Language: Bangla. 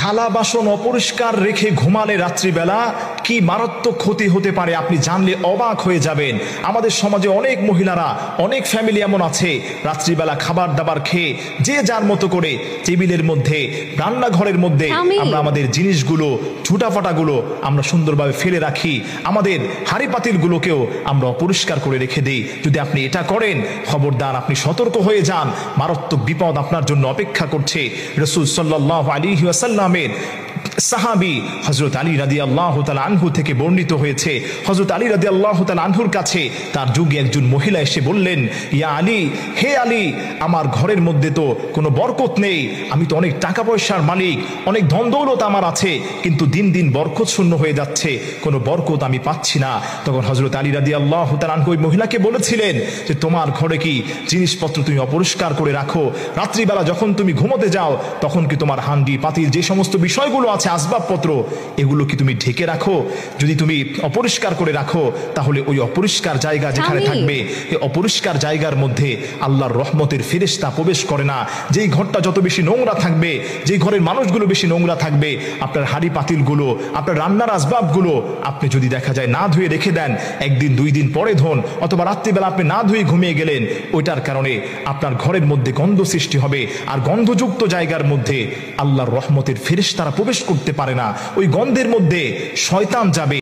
থালা বাসন অপরিষ্কার রেখে ঘুমালে রাত্রিবেলা কি মারাত্মক ক্ষতি হতে পারে আপনি জানলে অবাক হয়ে যাবেন। আমাদের সমাজে অনেক মহিলারা, অনেক ফ্যামিলি এমন আছে, রাত্রিবেলা খাবার দাবার খেয়ে যে যার মতো করে টেবিলের মধ্যে, রান্নাঘরের মধ্যে আমরা আমাদের জিনিসগুলো, ঝুটাফাটাগুলো আমরা সুন্দরভাবে ফেলে রাখি, আমাদের হাঁড়ি পাতিলগুলোকেও আমরা অপরিষ্কার করে রেখে দিই। যদি আপনি এটা করেন, খবরদার, আপনি সতর্ক হয়ে যান, মারাত্মক বিপদ আপনার জন্য অপেক্ষা করছে। রাসূল সাল্লাল্লাহু আলাইহি ওয়াসাল্লামের সাহাবী হযরত আলী রাদিয়াল্লাহু তাআলা আনহু থেকে বর্ণিত হয়েছে, হযরত আলী রাদিয়াল্লাহু তাআলা আনহুর কাছে তার যুগে একজন মহিলা এসে বললেন, ইয়া আলী, হে আলী, আমার ঘরের মধ্যে তো কোনো বরকত নেই, আমি তো অনেক টাকা পয়সার মালিক, অনেক ধন দৌলত আমার আছে, কিন্তু দিন দিন বরকত শূন্য হয়ে যাচ্ছে, কোনো বরকত আমি পাচ্ছি না। তখন হযরত আলী রাদিয়াল্লাহু তাআলা আনহু ওই মহিলাকে বলেছিলেন যে তোমার ঘরে কি জিনিসপত্র তুমি অপরিষ্কার করে রাখো? রাত্রিবেলা যখন তুমি ঘুমোতে যাও তখন কি তোমার হান্ডি পাতিল যে সমস্ত বিষয়গুলো আছে, আসবাবপত্র, এগুলো কি তুমি ঢেকে রাখো? যদি তুমি অপরিষ্কার করে রাখো তাহলে ওই অপরিষ্কার জায়গা যেখানে থাকবে, এই অপরিষ্কার জায়গার মধ্যে আল্লাহর রহমতের ফেরেশতা প্রবেশ করে না। যেই ঘরটা যত বেশি নোংরা থাকবে, যেই ঘরের মানুষগুলো বেশি নোংরা থাকবে, আপনার হাঁড়ি পাতিলগুলো, আপনার রান্নার আসবাবগুলো আপনি যদি দেখা যায় না ধুয়ে রেখে দেন, একদিন দুই দিন পরে ধোন, অথবা রাত্রিবেলা আপনি না ধুয়ে ঘুমিয়ে গেলেন, ওইটার কারণে আপনার ঘরের মধ্যে গন্ধ সৃষ্টি হবে। আর গন্ধযুক্ত জায়গার মধ্যে আল্লাহর রহমতের ফেরেশতারা প্রবেশ করতে পারে না, ওই গন্ধের মধ্যে শয়তান যাবে।